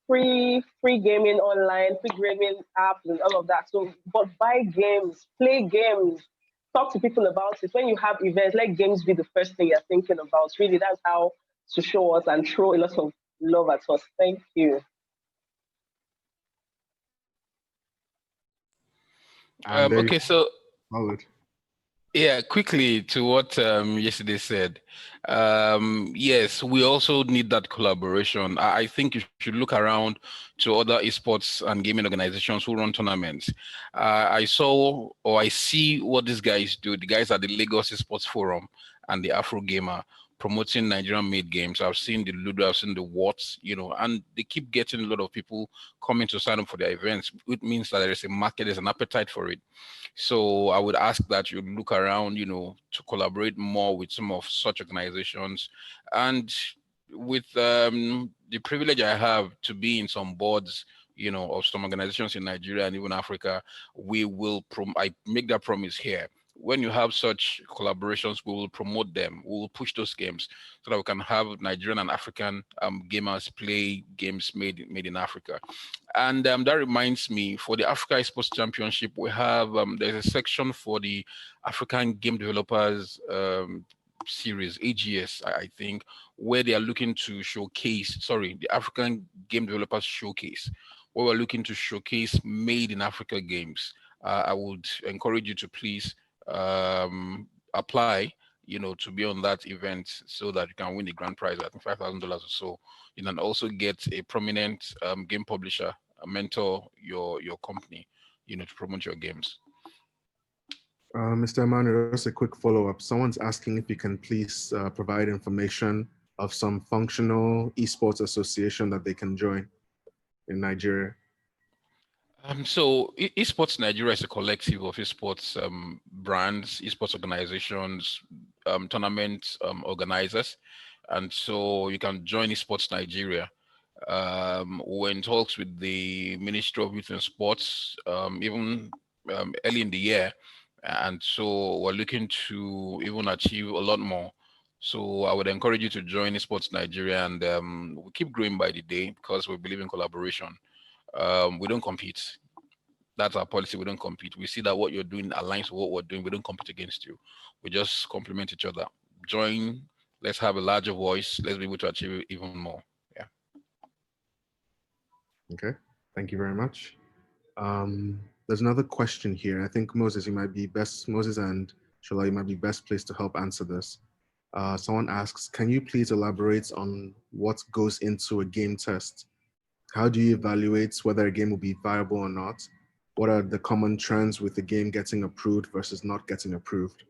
S2: Free gaming online, free gaming apps, and all of that. So, but buy games, play games, talk to people about it. When you have events, let games be the first thing you're thinking about. Really, that's how to show us and throw a lot of love at us. Thank you.
S1: And there you
S4: Okay, so
S1: followed.
S4: yeah, quickly to what yesterday said. Yes, we also need that collaboration. I think you should look around to other esports and gaming organizations who run tournaments. I saw or I see what these guys do. The guys at the Lagos Esports Forum and the Afro Gamer promoting Nigerian-made games. I've seen the Ludo, I've seen the Watts, and they keep getting a lot of people coming to sign up for their events. It means that there is a market, there's an appetite for it. So I would ask that you look around, to collaborate more with some of such organizations. And with the privilege I have to be in some boards, of some organizations in Nigeria and even Africa, we will, I make that promise here. When you have such collaborations, we will promote them. We will push those games so that we can have Nigerian and African gamers play games made in Africa. And that reminds me, for the Africa Esports Championship, we have there's a section for the African Game Developers Series, AGS, I think, where they are looking to showcase, the African Game Developers Showcase, where we're looking to showcase made in Africa games. I would encourage you to please apply, to be on that event so that you can win the grand prize, I think $5,000 or so. You can also get a prominent game publisher, a mentor your company, to promote your games.
S1: Mr. Emmanuel, just a quick follow-up. Someone's asking if you can please provide information of some functional esports association that they can join in Nigeria.
S4: So Esports Nigeria is a collective of esports brands, esports organizations, tournament organizers. And so you can join Esports Nigeria. We're in talks with the Ministry of Youth and Sports, even early in the year. And so we're looking to even achieve a lot more. So I would encourage you to join Esports Nigeria, and we keep growing by the day because we believe in collaboration. We don't compete. That's our policy. We don't compete. We see that what you're doing aligns with what we're doing. We don't compete against you. We just complement each other. Join. Let's have a larger voice. Let's be able to achieve even more. Yeah.
S1: Okay. Thank you very much. There's another question here. I think Moses and Shola, you might be best placed to help answer this. Someone asks, can you please elaborate on what goes into a game test? How do you evaluate whether a game will be viable or not? What are the common trends with the game getting approved versus not getting approved?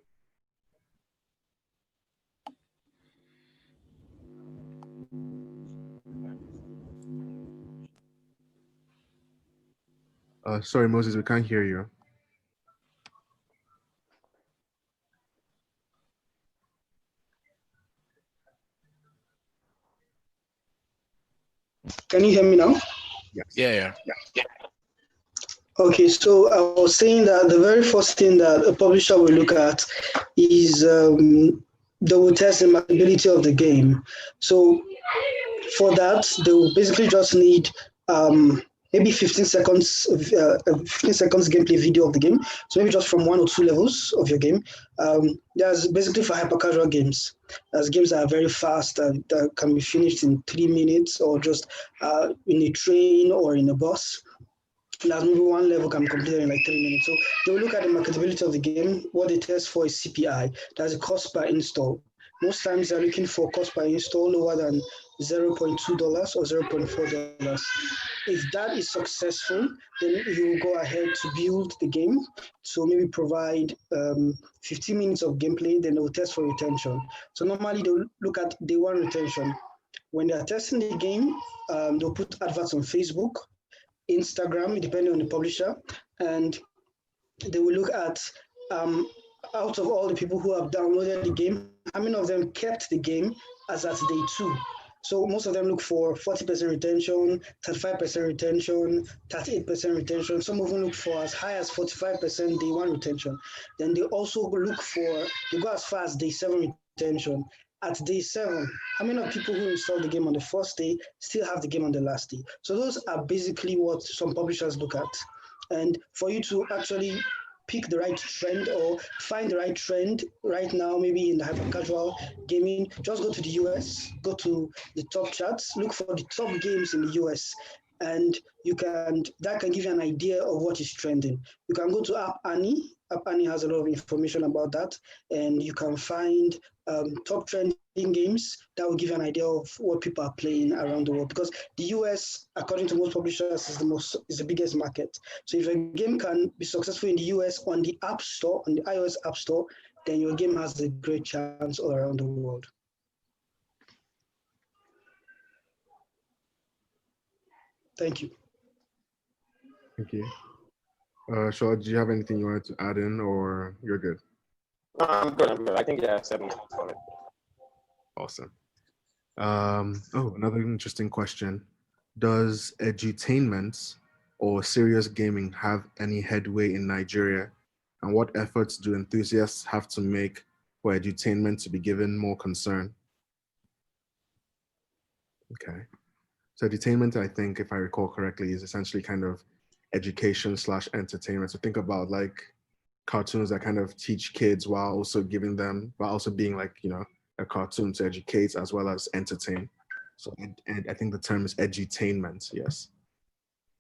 S1: Sorry, Moses, we can't hear you.
S5: Can you hear me now?
S1: Yes.
S4: Yeah.
S5: Okay, so I was saying that the very first thing that a publisher will look at is they will test the marketability of the game. So for that, they will basically just need maybe 15 seconds gameplay video of the game. So maybe just from 1 or 2 levels of your game. That's basically for hyper casual games. As games that are very fast, that can be finished in 3 minutes, or just in a train or in a bus. That's maybe 1 level can be completed in like 3 minutes. So they will look at the marketability of the game. What they test for is CPI. That's the cost per install. Most times they're looking for cost per install lower than $0.2 or $0.4. If that is successful, then you will go ahead to build the game. So maybe provide 15 minutes of gameplay, then they will test for retention. So normally they'll look at day 1 retention. When they're testing the game, they'll put adverts on Facebook, Instagram, depending on the publisher, and they will look at out of all the people who have downloaded the game, how many of them kept the game as at day 2. So most of them look for 40% retention, 35% retention, 38% retention. Some of them look for as high as 45% day 1 retention. Then they also look for, they go as far as day 7 retention. At day 7, how many of people who installed the game on the first day still have the game on the last day? So those are basically what some publishers look at. And for you to actually pick the right trend or find the right trend right now, maybe in the hyper-casual gaming, just go to the US, go to the top charts, look for the top games in the US. and that can give you an idea of what is trending. You can go to App Annie. App Annie has a lot of information about that, and you can find top trending games that will give you an idea of what people are playing around the world. Because the US, according to most publishers, is the biggest market. So if a game can be successful in the US on the App Store, on the iOS App Store, then your game has a great chance all around the world. Thank you.
S1: Thank you. Shola, do you have anything you wanted to add in, or you're good?
S3: No, I'm good. I'm good. I think yeah, 7 minutes on it.
S1: Awesome. Another interesting question. Does edutainment or serious gaming have any headway in Nigeria? And what efforts do enthusiasts have to make for edutainment to be given more concern? Okay. So edutainment, I think, if I recall correctly, is essentially kind of education / entertainment. So think about like cartoons that kind of teach kids while also being like, a cartoon to educate as well as entertain. So and I think the term is edutainment, yes.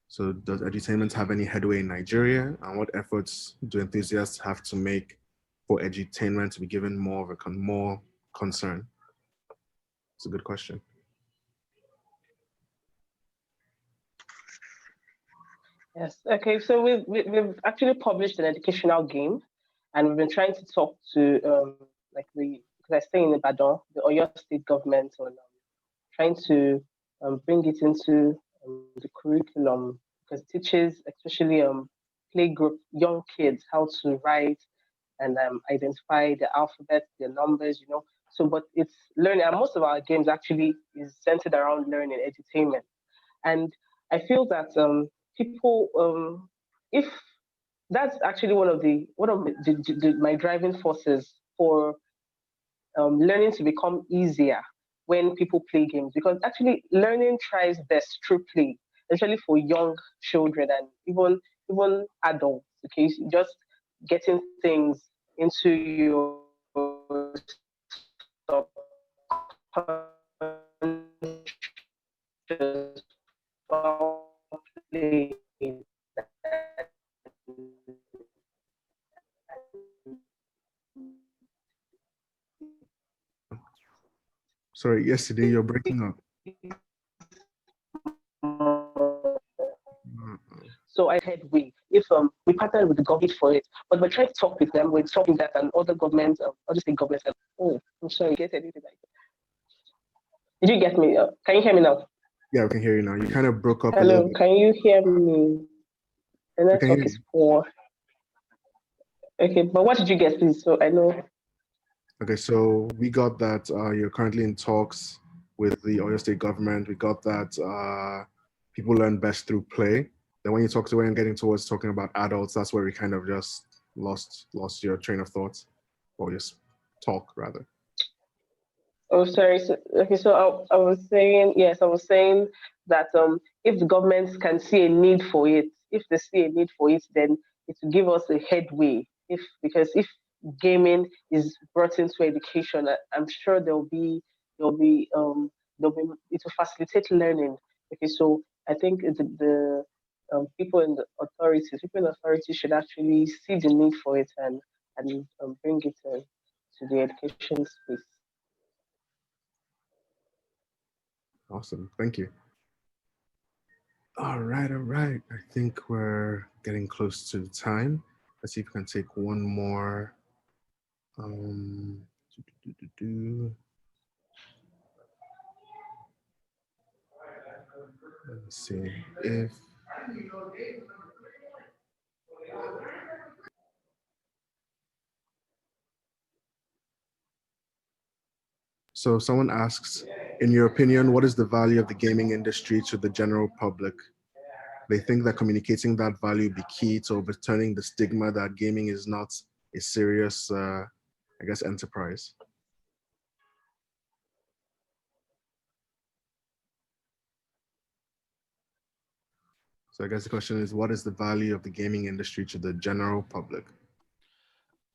S1: So does edutainment have any headway in Nigeria? And what efforts do enthusiasts have to make for edutainment to be given more concern? It's a good question.
S2: Yes. Okay. So we've actually published an educational game, and we've been trying to talk to because I stay in Ibadan, the Oyo State government, on trying to bring it into the curriculum, because it teaches especially playgroup young kids how to write and identify the alphabet, the numbers, So, but it's learning, and most of our games actually is centered around learning, edutainment, and I feel that people, if that's actually one of my driving forces for learning to become easier when people play games, because actually learning thrives best through play, especially for young children and even adults. Okay, so just getting things into your subconscious while playing.
S1: Sorry, yesterday you're breaking up.
S2: So I headway if we partnered with the government for it, but we're trying to talk with them. We're talking that and other governments, other state governments. I'm sorry, get anything like that. Did you get me? Can you hear me now?
S1: Yeah, I can hear you now. You kind of broke up.
S2: Hello, can you hear me? The network is poor. Okay, but what did you get, please? So I know.
S1: Okay, so we got that you're currently in talks with the Oyo State government. We got that people learn best through play. Then when you're getting towards talking about adults, that's where we kind of just lost your train of thought, or just talk rather.
S2: Oh, sorry. So I was saying, yes, I was saying that if the governments can see a need for it, if they see a need for it, then it will give us a headway. Because if gaming is brought into education, I'm sure it will facilitate learning. Okay, so I think the people in the authorities should actually see the need for it and bring it to the education space.
S1: Awesome, thank you. All right. I think we're getting close to time. Let's see if we can take one more. Let's see if. So someone asks, in your opinion, what is the value of the gaming industry to the general public? They think that communicating that value be key to overturning the stigma that gaming is not a serious, enterprise. So I guess the question is, what is the value of the gaming industry to the general public?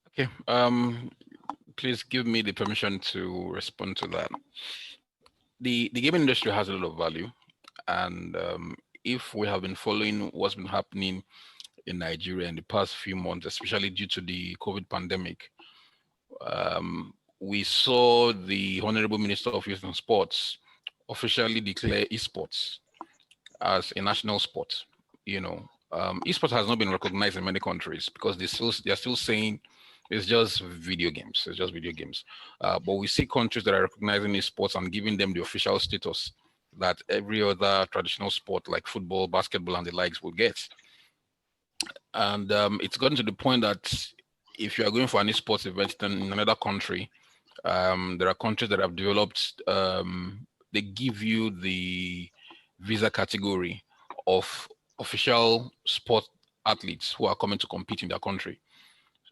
S4: Okay, please give me the permission to respond to that. The gaming industry has a lot of value, and if we have been following what's been happening in Nigeria in the past few months, especially due to the COVID pandemic, we saw the Honorable Minister of Youth and Sports officially declare esports as a national sport. Esports has not been recognized in many countries because they're still saying it's just video games. It's just video games. But we see countries that are recognizing esports and giving them the official status that every other traditional sport like football, basketball, and the likes will get. And it's gotten to the point that if you are going for any sports event in another country, there are countries that have developed, they give you the visa category of official sport athletes who are coming to compete in their country.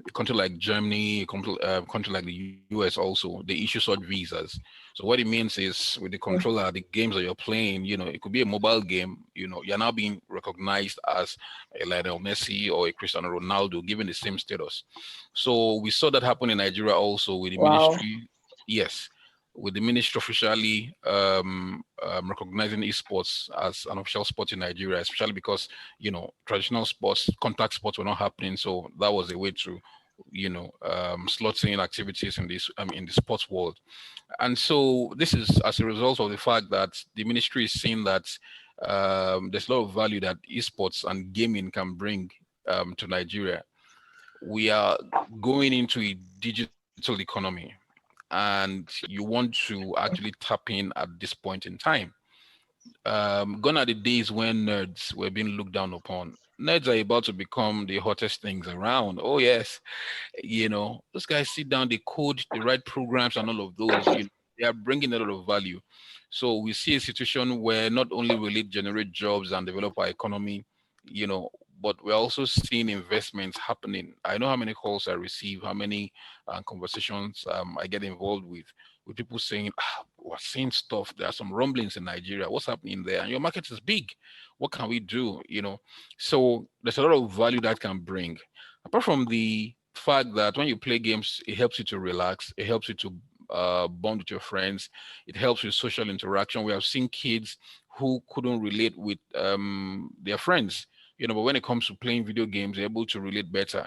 S4: A country like Germany, a country like the US also, they issue such visas. So what it means is with the controller, the games that you're playing, it could be a mobile game, you're now being recognized as a Lionel Messi or a Cristiano Ronaldo, given the same status. So we saw that happen in Nigeria also with the ministry. Yes, with the ministry officially recognizing esports as an official sport in Nigeria, especially because traditional sports, contact sports were not happening. So that was a way to slot in activities in this in the sports world. And so this is as a result of the fact that the ministry is seeing that there's a lot of value that esports and gaming can bring to Nigeria. We are going into a digital economy, and you want to actually tap in at this point in time. Gone are the days when nerds were being looked down upon. Nerds are about to become the hottest things around. Oh yes, those guys sit down, they code, they write programs, and all of those. They are bringing a lot of value. So we see a situation where not only will it generate jobs and develop our economy, you know, but we're also seeing investments happening. I know how many calls I receive, how many conversations I get involved with people saying, we're seeing stuff. There are some rumblings in Nigeria. What's happening there? And your market is big. What can we do? So there's a lot of value that can bring. Apart from the fact that when you play games, it helps you to relax. It helps you to bond with your friends. It helps with social interaction. We have seen kids who couldn't relate with their friends, but when it comes to playing video games, they're able to relate better.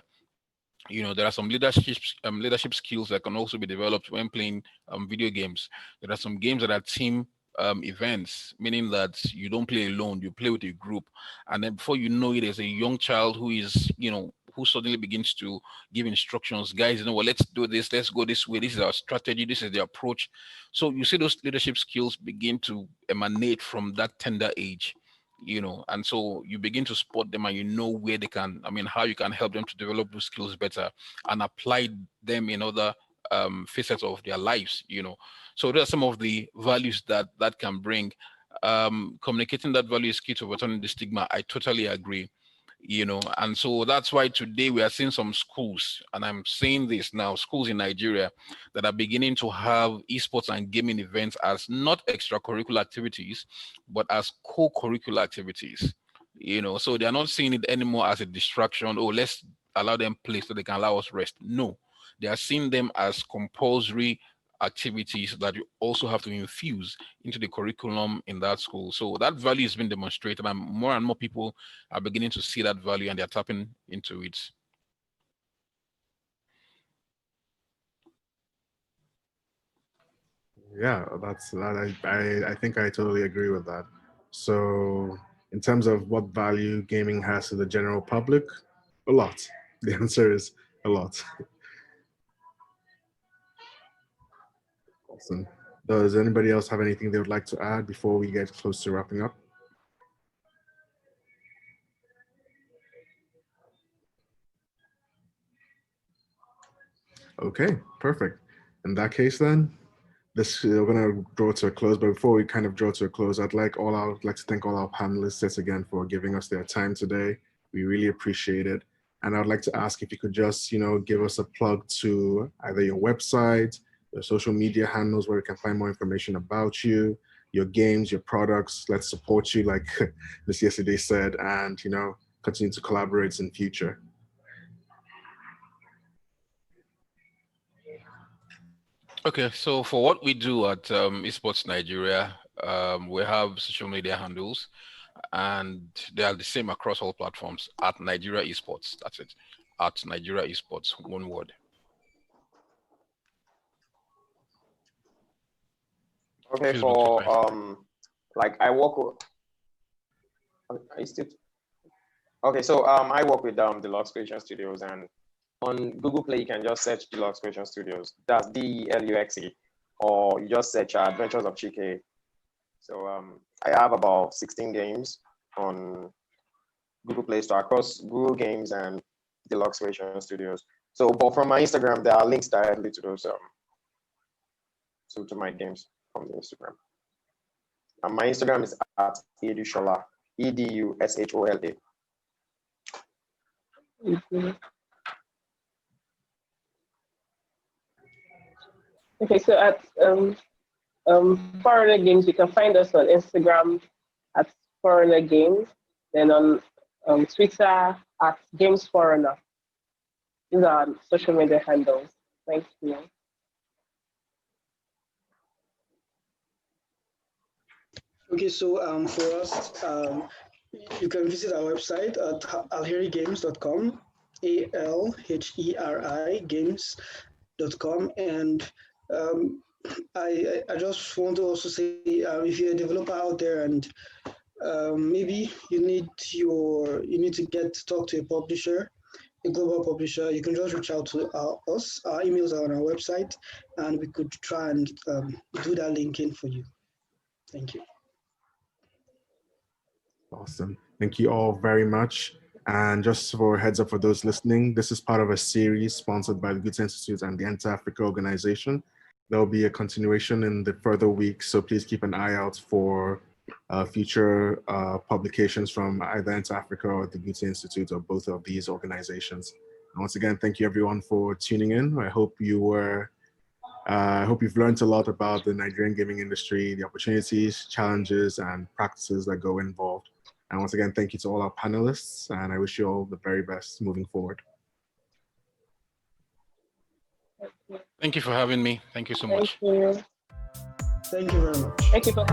S4: There are some leadership skills that can also be developed when playing video games. There are some games that are team events, meaning that you don't play alone, you play with a group. And then before you know it, there's a young child who is, who suddenly begins to give instructions. Guys, well, let's do this, let's go this way. This is our strategy, this is the approach. So you see those leadership skills begin to emanate from that tender age. And so you begin to spot them and where they can, how you can help them to develop those skills better and apply them in other facets of their lives. So there are some of the values that can bring. Communicating that value is key to overturning the stigma. I totally agree. And so that's why today we are seeing some schools, and I'm saying this now, schools in Nigeria that are beginning to have esports and gaming events as not extracurricular activities, but as co-curricular activities. So they're not seeing it anymore as a distraction. Oh, let's allow them play so they can allow us rest. No, they are seeing them as compulsory activities that you also have to infuse into the curriculum in that school. So that value has been demonstrated, and more people are beginning to see that value and they're tapping into it.
S1: Yeah, that's that. I think I totally agree with that. So, in terms of what value gaming has to the general public, a lot. The answer is a lot. Awesome. Does anybody else have anything they would like to add before we get close to wrapping up? Okay, perfect. In that case, then, we're going to draw to a close. But before we kind of draw to a close, I'd like to thank all our panelists yet again for giving us their time today. We really appreciate it. And I'd like to ask if you could just, give us a plug to either your website, your social media handles where we can find more information about you, your games, your products. Let's support you, like Ms. Yeside said, and, continue to collaborate in future.
S4: Okay, so for what we do at Esports Nigeria, we have social media handles. and they are the same across all platforms at Nigeria Esports. That's it. At Nigeria Esports, one word.
S3: Okay, for like I work with, I still, okay, so I work with Deluxe Creation Studios, and on Google Play you can just search Deluxe Creation Studios. That's DELUXE, or you just search Adventures of Chike. So I have about 16 games on Google Play Store across Google Games and Deluxe Creation Studios. So, but from my Instagram, there are links directly to those to my games from the Instagram. And my Instagram is at Shola, EDUSHOLA.
S2: Okay, so at Forerunner Games, you can find us on Instagram at Forerunner Games, then on Twitter at Games Forerunner. These are our social media handles. Thank you.
S5: Okay, so for us, you can visit our website at alherigames.com, ALHERI games.com, and I just want to also say, if you're a developer out there and maybe you need to talk to a publisher, a global publisher, you can just reach out to us. Our emails are on our website, and we could try and do that linking for you. Thank you.
S1: Awesome. Thank you all very much. And just for a heads up for those listening, this is part of a series sponsored by the Goethe-Institut and the Enter Africa organization. There will be a continuation in the further weeks, so please keep an eye out for future publications from either Enter Africa or the Goethe-Institut, or both of these organizations. And once again, thank you everyone for tuning in. I hope you've learned a lot about the Nigerian gaming industry, the opportunities, challenges, and practices that go involved. And once again, thank you to all our panelists, and I wish you all the very best moving forward.
S4: Thank you for having me. Thank you so much.
S2: Thank you.
S5: Thank you very much.
S2: Thank you for